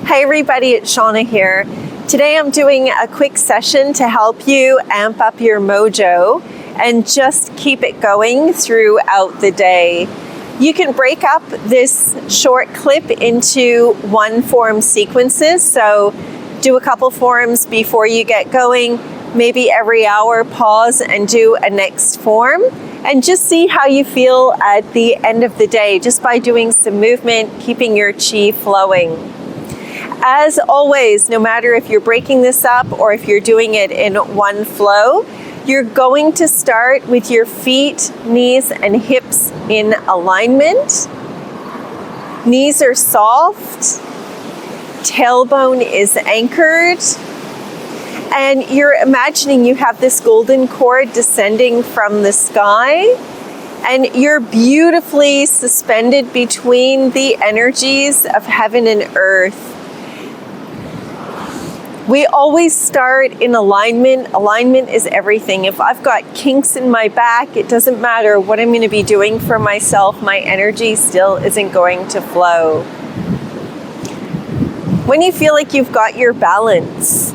Hey everybody, it's Shauna here. Today I'm doing a quick session to help you amp up your mojo and just keep it going throughout the day. You can break up this short clip into one form sequences. So do a couple forms before you get going. Maybe every hour pause and do a next form. And just see how you feel at the end of the day just by doing some movement, keeping your chi flowing. As always, no matter if you're breaking this up or if you're doing it in one flow, you're going to start with your feet, knees, and hips in alignment. Knees are soft, tailbone is anchored, and you're imagining you have this golden cord descending from the sky, and you're beautifully suspended between the energies of heaven and earth. We always start in alignment. Alignment is everything. If I've got kinks in my back, it doesn't matter what I'm going to be doing for myself, my energy still isn't going to flow. When you feel like you've got your balance,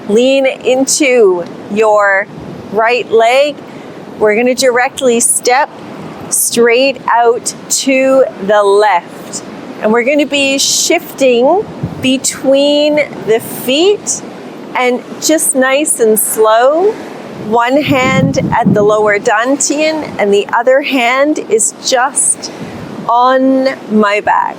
lean into your right leg. We're going to directly step straight out to the left. And we're going to be shifting between the feet and just nice and slow. One hand at the lower dantian and the other hand is just on my back.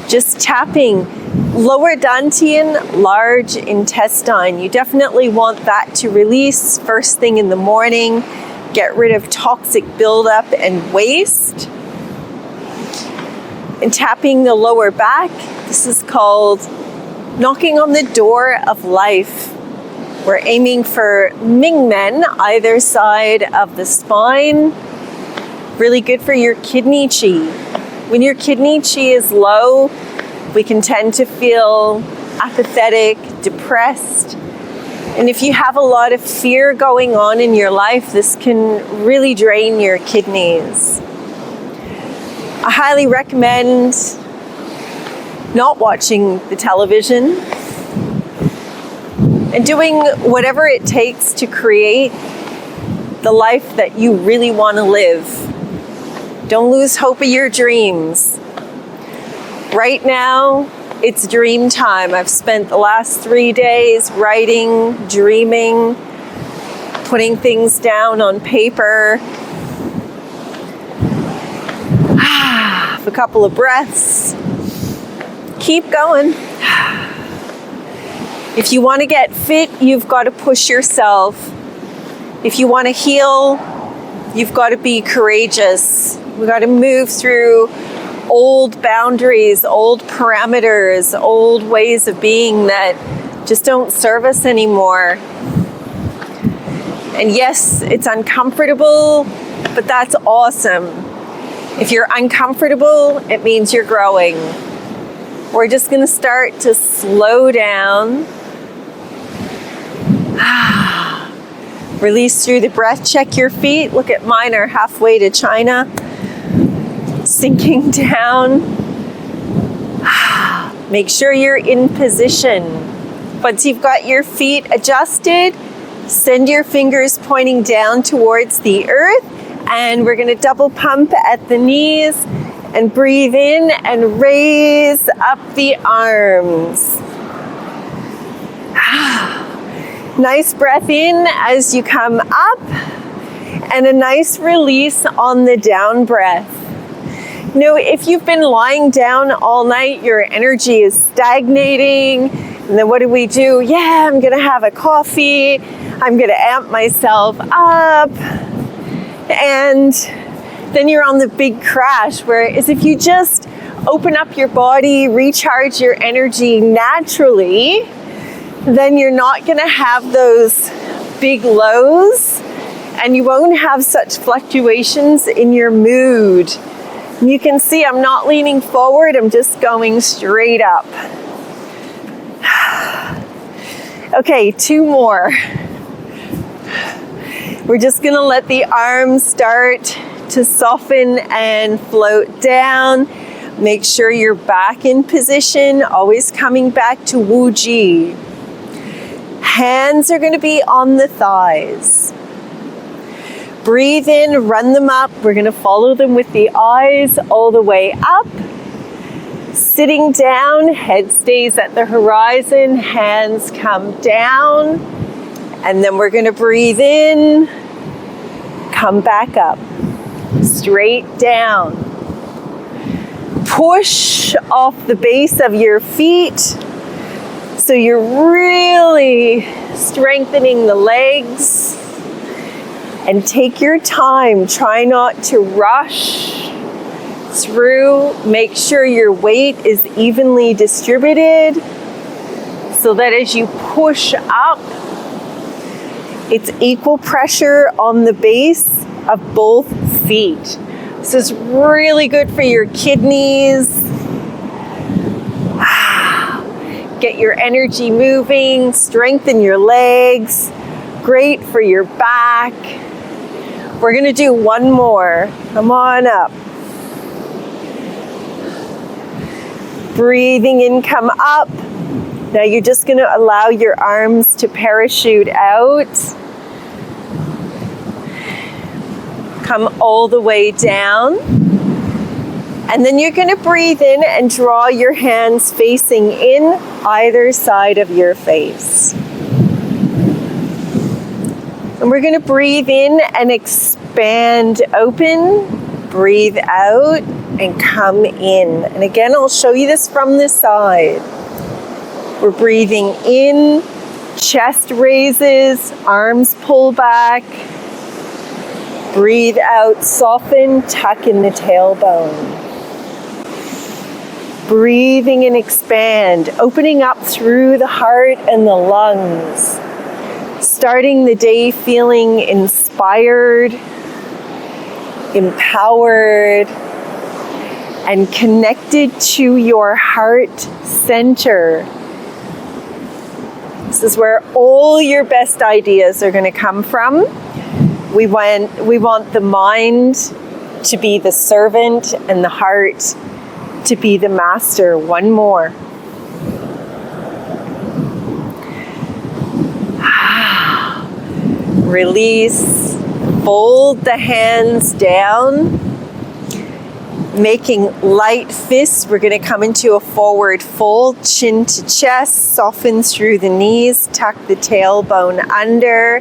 Just tapping lower dantian, large intestine. You definitely want that to release first thing in the morning. Get rid of toxic buildup and waste. And tapping the lower back, this is called knocking on the door of life. We're aiming for Ming Men, either side of the spine. Really good for your kidney chi. When your kidney chi is low, we can tend to feel apathetic, depressed. And if you have a lot of fear going on in your life, this can really drain your kidneys. I highly recommend not watching the television and doing whatever it takes to create the life that you really want to live. Don't lose hope of your dreams. Right now, it's dream time. I've spent the last 3 days writing, dreaming, putting things down on paper. A couple of breaths. Keep going. If you want to get fit, you've got to push yourself. If you want to heal, you've got to be courageous. We've got to move through old boundaries, old parameters, old ways of being that just don't serve us anymore. And yes, it's uncomfortable, but that's awesome. If you're uncomfortable, it means you're growing. We're just going to start to slow down. Release through the breath. Check your feet. Look at mine are halfway to China. Sinking down. Make sure you're in position. Once you've got your feet adjusted, send your fingers pointing down towards the earth. And we're going to double pump at the knees and breathe in and raise up the arms. Nice breath in as you come up and a nice release on the down breath. You know, if you've been lying down all night, your energy is stagnating. And then what do? Yeah, I'm going to have a coffee. I'm going to amp myself up. And then you're on the big crash, whereas if you just open up your body, recharge your energy naturally, then you're not going to have those big lows and you won't have such fluctuations in your mood. You can see I'm not leaning forward, I'm just going straight up. Okay, 2 more. We're just going to let the arms start to soften and float down. Make sure you're back in position, always coming back to Wu Ji. Hands are going to be on the thighs. Breathe in, run them up. We're going to follow them with the eyes all the way up. Sitting down, head stays at the horizon, hands come down. And then we're going to breathe in, come back up, straight down. Push off the base of your feet. So you're really strengthening the legs. And take your time. Try not to rush through. Make sure your weight is evenly distributed so that as you push up, it's equal pressure on the base of both feet. This is really good for your kidneys. Get your energy moving, strengthen your legs. Great for your back. We're going to do one more. Come on up. Breathing in, come up. Now you're just going to allow your arms to parachute out. Come all the way down. And then you're going to breathe in and draw your hands facing in either side of your face. And we're going to breathe in and expand open. Breathe out and come in. And again, I'll show you this from the side. We're breathing in, chest raises, arms pull back. Breathe out, soften, tuck in the tailbone. Breathing and expand, opening up through the heart and the lungs. Starting the day feeling inspired, empowered, and connected to your heart center. This is where all your best ideas are going to come from. We want the mind to be the servant and the heart to be the master. One more. Release. Fold the hands down. Making light fists. We're going to come into a forward fold, chin to chest, soften through the knees, tuck the tailbone under,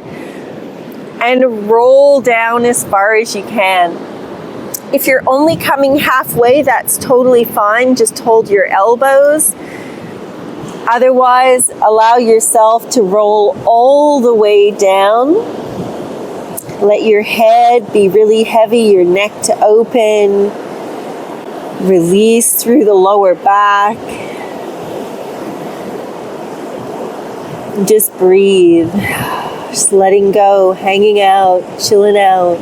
and roll down as far as you can. If you're only coming halfway, that's totally fine. Just hold your elbows. Otherwise, allow yourself to roll all the way down. Let your head be really heavy, your neck to open. Release through the lower back. Just breathe. Just letting go, hanging out, chilling out.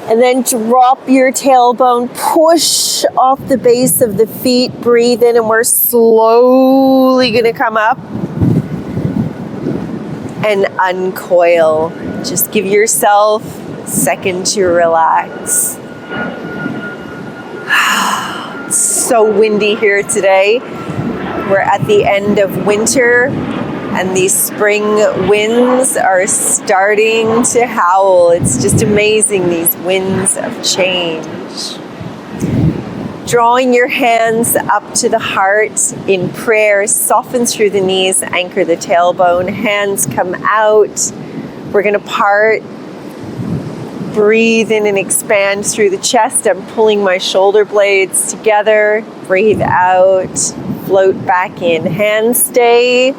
And then drop your tailbone, push off the base of the feet, breathe in, and we're slowly going to come up and uncoil. Just give yourself a second to relax. It's so windy here today. We're at the end of winter and these spring winds are starting to howl. It's just amazing, these winds of change. Drawing your hands up to the heart in prayer, soften through the knees, anchor the tailbone, hands come out. We're going to part. Breathe in and expand through the chest. I'm pulling my shoulder blades together. Breathe out. Float back in. Hands stay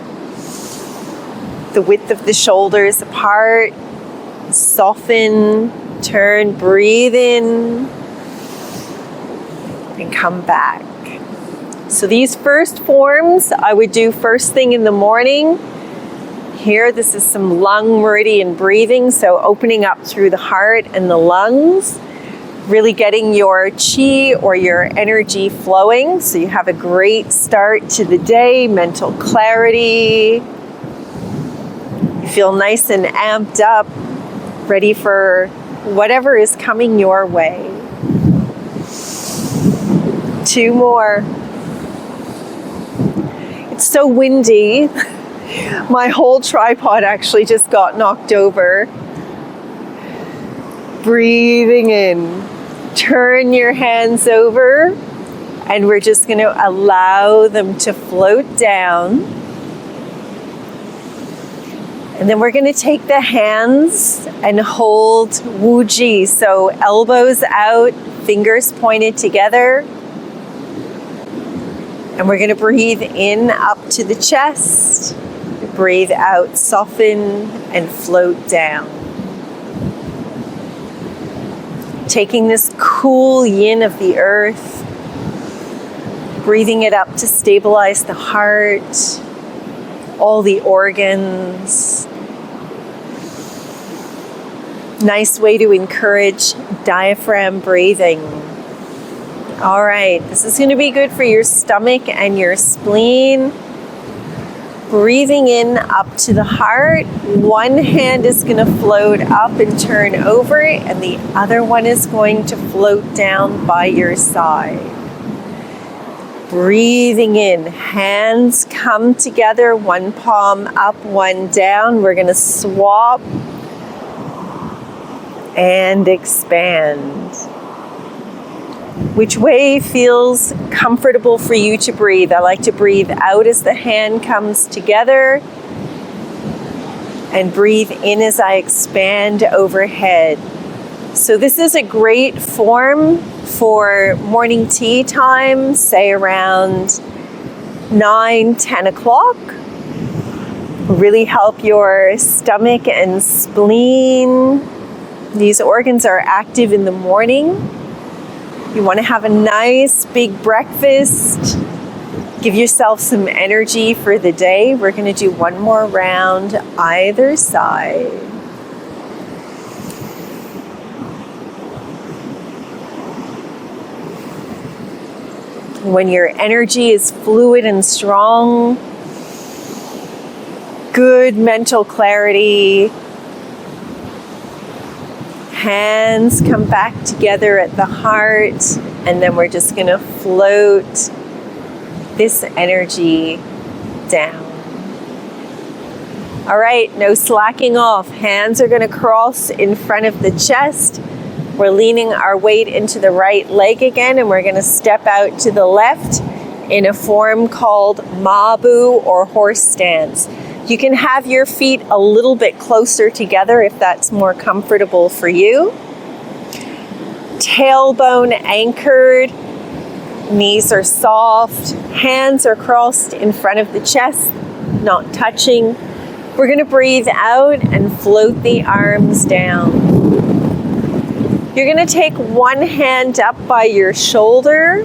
the width of the shoulders apart. Soften. Turn. Breathe in. And come back. So these first forms I would do first thing in the morning. Here, this is some lung meridian breathing, so opening up through the heart and the lungs, really getting your chi or your energy flowing, so you have a great start to the day, mental clarity. You feel nice and amped up, ready for whatever is coming your way. 2 more. It's so windy. My whole tripod actually just got knocked over. Breathing in. Turn your hands over, and we're just going to allow them to float down. And then we're going to take the hands and hold Wuji. So elbows out, fingers pointed together. And we're going to breathe in up to the chest. Breathe out, soften and float down. Taking this cool yin of the earth. Breathing it up to stabilize the heart, all the organs. Nice way to encourage diaphragm breathing. All right, this is going to be good for your stomach and your spleen. Breathing in up to the heart. One hand is going to float up and turn over, and the other one is going to float down by your side. Breathing in, hands come together, one palm up, one down. We're going to swap and expand. Which way feels comfortable for you to breathe? I like to breathe out as the hand comes together and breathe in as I expand overhead. So this is a great form for morning tea time, say around 9, 10 o'clock. Really help your stomach and spleen. These organs are active in the morning. You want to have a nice big breakfast. Give yourself some energy for the day. We're going to do one more round either side. When your energy is fluid and strong, good mental clarity, hands come back together at the heart, and then we're just going to float this energy down. All right, no slacking off. Hands are going to cross in front of the chest. We're leaning our weight into the right leg again, and we're going to step out to the left in a form called Mabu or horse stance. You can have your feet a little bit closer together if that's more comfortable for you. Tailbone anchored, knees are soft, hands are crossed in front of the chest, not touching. We're going to breathe out and float the arms down. You're going to take one hand up by your shoulder.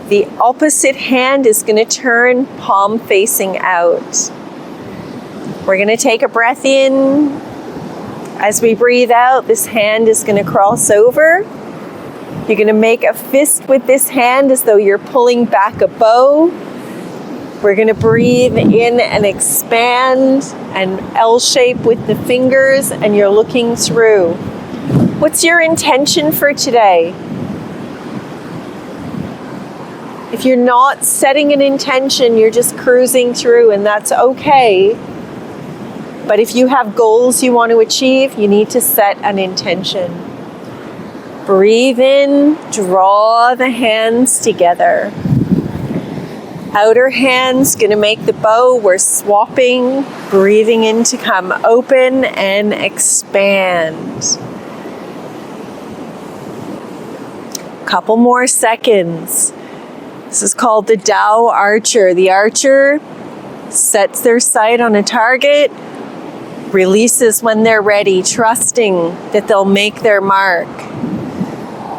The opposite hand is going to turn palm facing out. We're going to take a breath in. As we breathe out, this hand is going to cross over. You're going to make a fist with this hand as though you're pulling back a bow. We're going to breathe in and expand, and L shape with the fingers, and you're looking through. What's your intention for today? If you're not setting an intention, you're just cruising through, and that's okay. But if you have goals you want to achieve, you need to set an intention. Breathe in, draw the hands together. Outer hand's going to make the bow. We're swapping, breathing in to come open and expand. Couple more seconds. This is called the Tao Archer. The archer sets their sight on a target, releases when they're ready, trusting that they'll make their mark.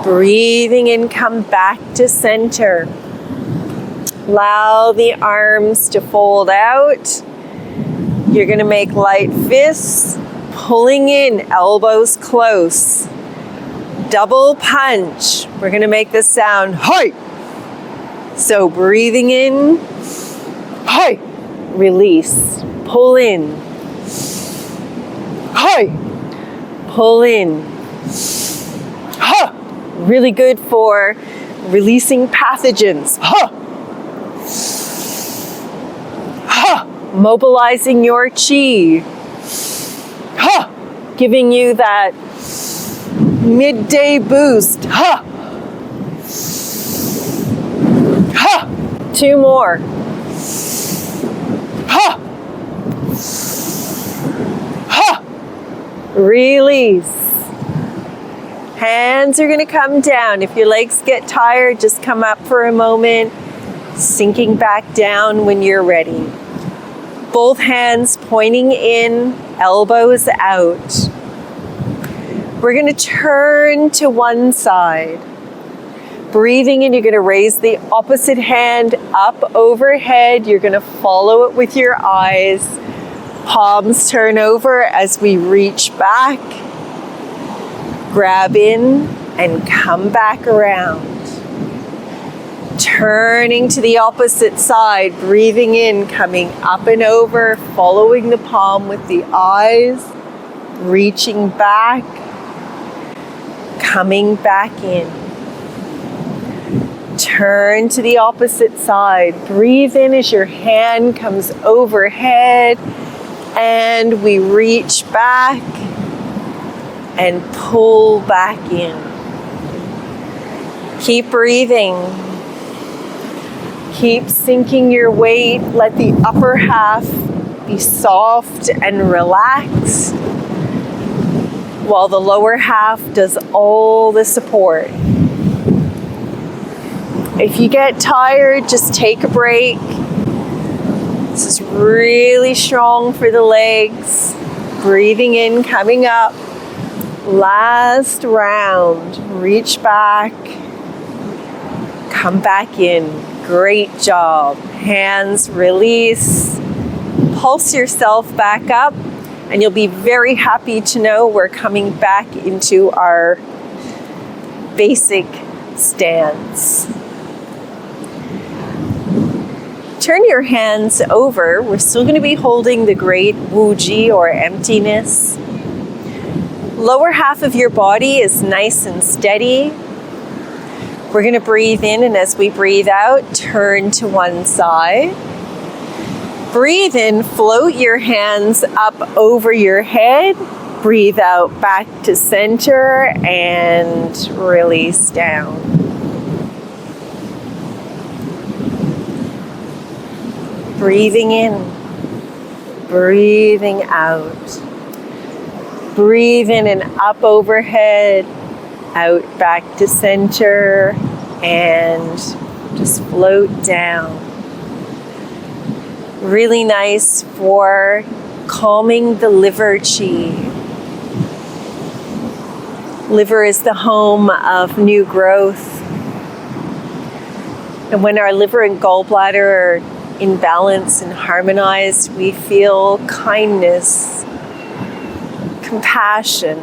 Breathing in, come back to center. Allow the arms to fold out. You're going to make light fists, pulling in, elbows close. Double punch. We're going to make this sound, hi! So breathing in, hi! Release, pull in. Hi! Pull in. Ha! Really good for releasing pathogens. Mobilizing your chi. Giving you that midday boost. 2 more. Release. Hands are going to come down. If your legs get tired, just come up for a moment, sinking back down when you're ready. Both hands pointing in, elbows out. We're going to turn to one side. Breathing in, you're going to raise the opposite hand up overhead. You're going to follow it with your eyes. Palms turn over as we reach back. Grab in and come back around. Turning to the opposite side, breathing in, coming up and over, following the palm with the eyes, reaching back, coming back in. Turn to the opposite side. Breathe in as your hand comes overhead and we reach back and pull back in. Keep breathing. Keep sinking your weight. Let the upper half be soft and relaxed while the lower half does all the support. If you get tired, just take a break. This is really strong for the legs. Breathing in, coming up. Last round. Reach back. Come back in. Great job. Hands release. Pulse yourself back up, and you'll be very happy to know we're coming back into our basic stance. Turn your hands over. We're still going to be holding the great Wuji or emptiness. Lower half of your body is nice and steady. We're going to breathe in, and as we breathe out, turn to one side. Breathe in, float your hands up over your head. Breathe out back to center and release down. Breathing in, breathing out. Breathe in and up overhead, out back to center, and just float down. Really nice for calming the liver chi. Liver is the home of new growth. And when our liver and gallbladder are in balance and harmonized, we feel kindness, compassion,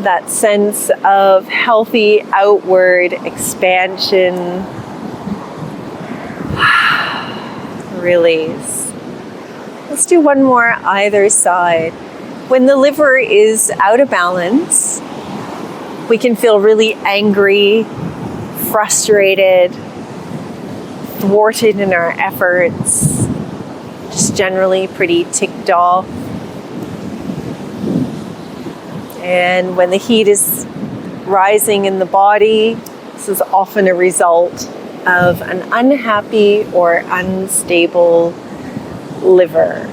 that sense of healthy outward expansion. Release. Let's do one more either side. When the liver is out of balance, we can feel really angry, frustrated, thwarted in our efforts, just generally pretty ticked off. And when the heat is rising in the body, this is often a result of an unhappy or unstable liver.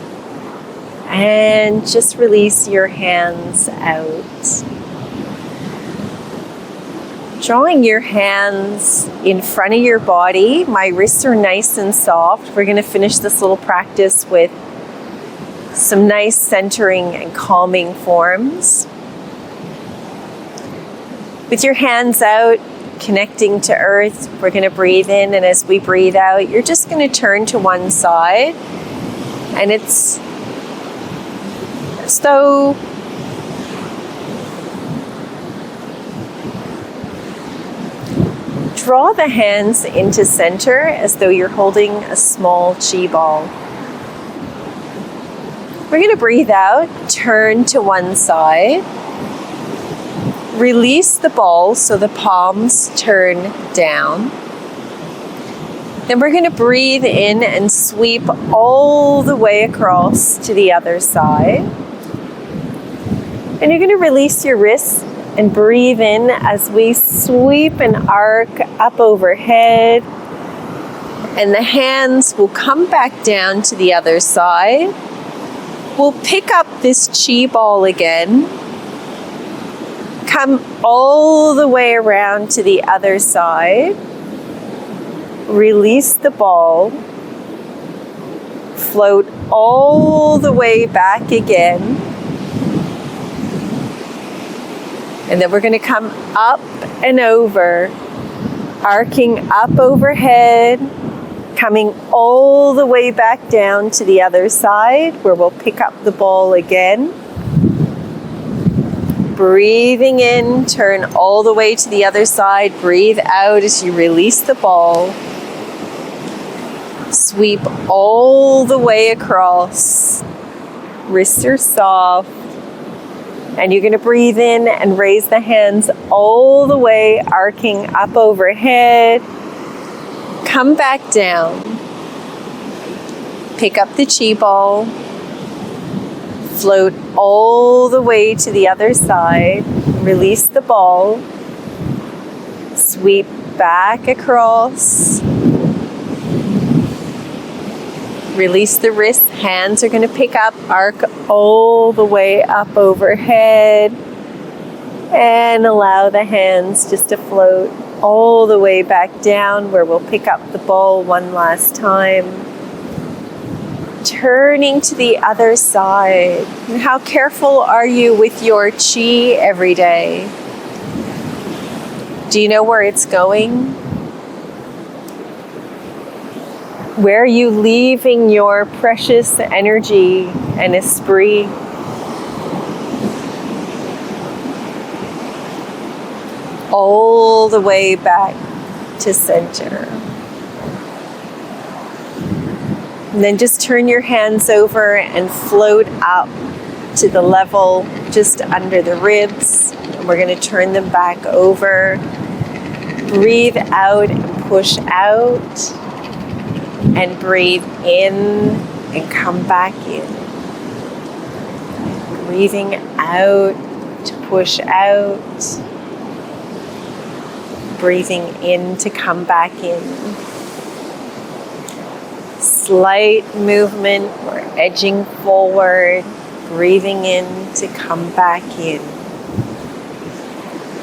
And just release your hands out. Drawing your hands in front of your body. My wrists are nice and soft. We're going to finish this little practice with some nice centering and calming forms. With your hands out, connecting to earth, we're going to breathe in, and as we breathe out, you're just going to turn to one side, and it's as though draw the hands into center as though you're holding a small chi ball. We're going to breathe out, turn to one side. Release the ball so the palms turn down. Then we're going to breathe in and sweep all the way across to the other side. And you're going to release your wrists and breathe in as we sweep and arc up overhead. And the hands will come back down to the other side. We'll pick up this chi ball again. Come all the way around to the other side. Release the ball. Float all the way back again. And then we're going to come up and over, arcing up overhead, coming all the way back down to the other side where we'll pick up the ball again. Breathing in, turn all the way to the other side. Breathe out as you release the ball. Sweep all the way across. Wrists are soft. And you're going to breathe in and raise the hands all the way, arcing up overhead. Come back down. Pick up the chi ball. Float all the way to the other side. Release the ball. Sweep back across. Release the wrists. Hands are going to pick up, arc all the way up overhead. And allow the hands just to float all the way back down where we'll pick up the ball one last time. Turning to the other side. And how careful are you with your chi every day? Do you know where it's going? Where are you leaving your precious energy and esprit? All the way back to center. And then just turn your hands over and float up to the level just under the ribs. And we're going to turn them back over. Breathe out and push out. And breathe in and come back in. Breathing out to push out. Breathing in to come back in. Slight movement or edging forward. Breathing in to come back in.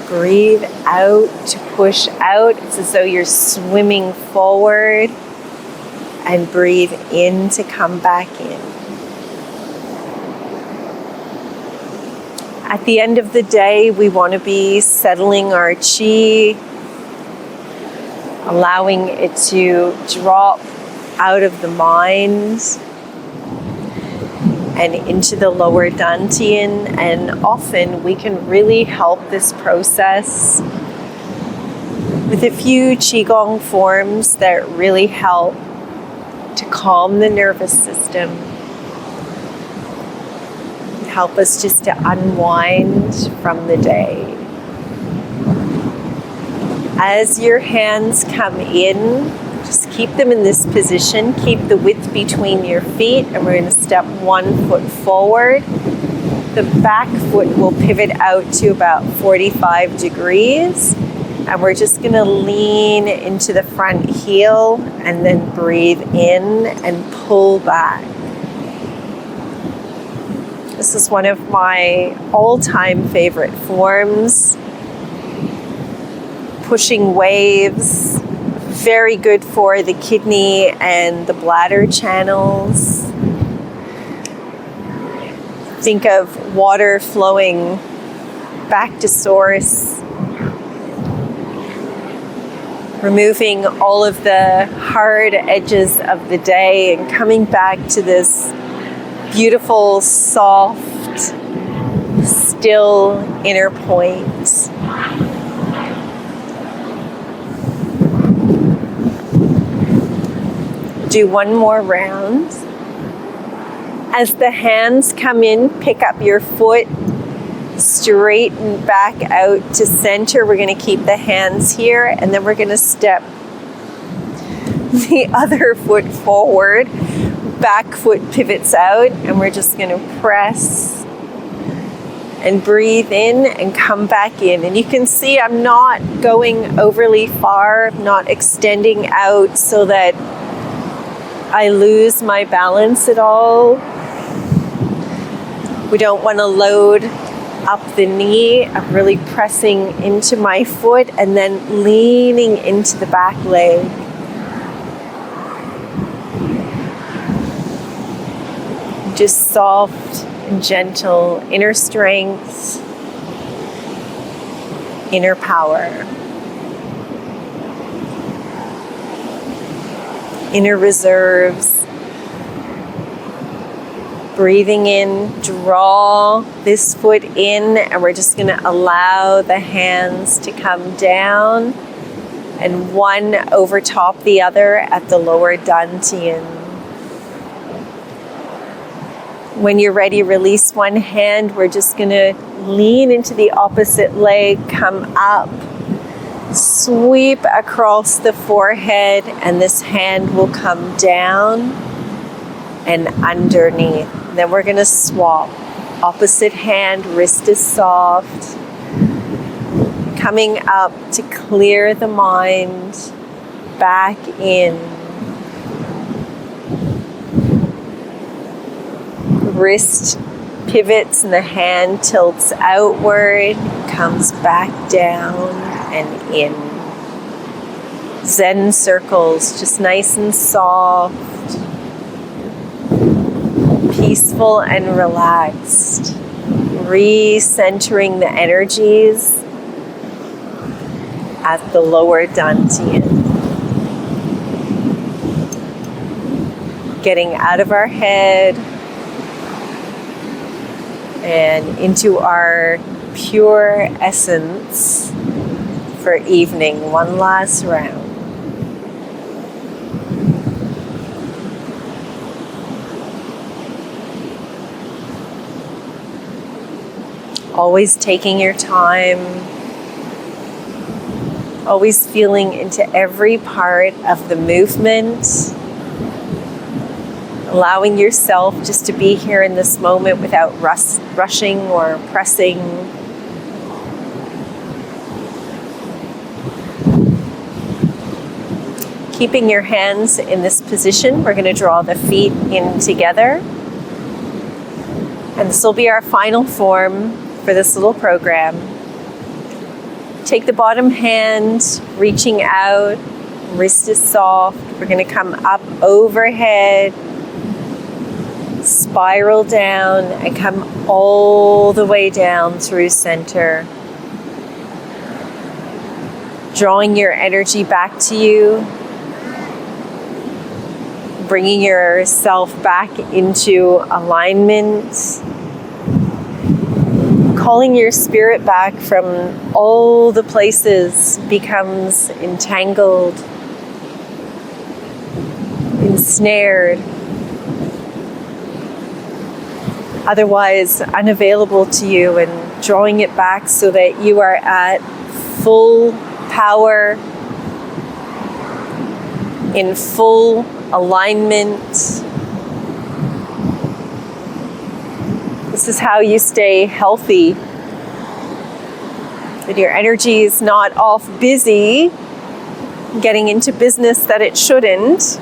Breathe out to push out. It's as though you're swimming forward. And breathe in to come back in. At the end of the day, we want to be settling our chi, allowing it to drop out of the mind and into the lower dantian. And often we can really help this process with a few Qigong forms that really help to calm the nervous system, help us just to unwind from the day. As your hands come in, just keep them in this position, keep the width between your feet, and we're going to step 1 foot forward. The back foot will pivot out to about 45 degrees. And we're just going to lean into the front heel and then breathe in and pull back. This is one of my all-time favorite forms. Pushing waves, very good for the kidney and the bladder channels. Think of water flowing back to source. Removing all of the hard edges of the day and coming back to this beautiful, soft, still inner point. Do one more round. As the hands come in, pick up your foot Straighten back out to center. We're going to keep the hands here, and then we're going to step the other foot forward. Back foot pivots out, and we're just going to press and breathe in and come back in. And you can see I'm not going overly far, not extending out so that I lose my balance at all. We don't want to load up the knee. I'm really pressing into my foot and then leaning into the back leg. Just soft and gentle, inner strength, inner power, inner reserves. Breathing in, draw this foot in, and we're just going to allow the hands to come down and one over top the other at the lower dantian. When you're ready, release one hand. We're just going to lean into the opposite leg, come up, sweep across the forehead, and this hand will come down and underneath. Then we're going to swap. Opposite hand, wrist is soft. Coming up to clear the mind, back in. Wrist pivots and the hand tilts outward, comes back down and in. Zen circles, just nice and soft, peaceful and relaxed. Recentering the energies at the lower dantian. Getting out of our head and into our pure essence for evening. One last round. Always taking your time, always feeling into every part of the movement, allowing yourself just to be here in this moment without rushing or pressing. Keeping your hands in this position, we're going to draw the feet in together. And this will be our final form for this little program. Take the bottom hand, reaching out, wrist is soft. We're going to come up overhead, spiral down, and come all the way down through center. Drawing your energy back to you, bringing yourself back into alignment, calling your spirit back from all the places becomes entangled, ensnared, otherwise unavailable to you, and drawing it back so that you are at full power, in full alignment. This is how you stay healthy. That your energy is not off busy, getting into business that it shouldn't.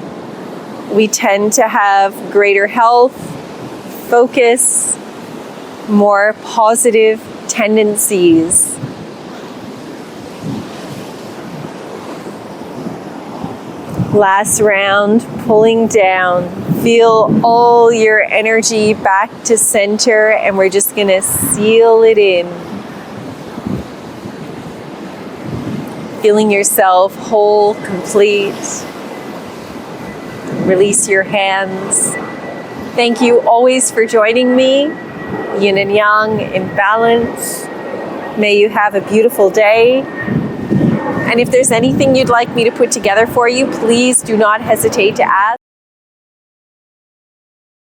We tend to have greater health, focus, more positive tendencies. Last round, pulling down. Feel all your energy back to center, and we're just going to seal it in. Feeling yourself whole, complete. Release your hands. Thank you always for joining me. Yin and Yang in balance. May you have a beautiful day. And if there's anything you'd like me to put together for you, please do not hesitate to ask.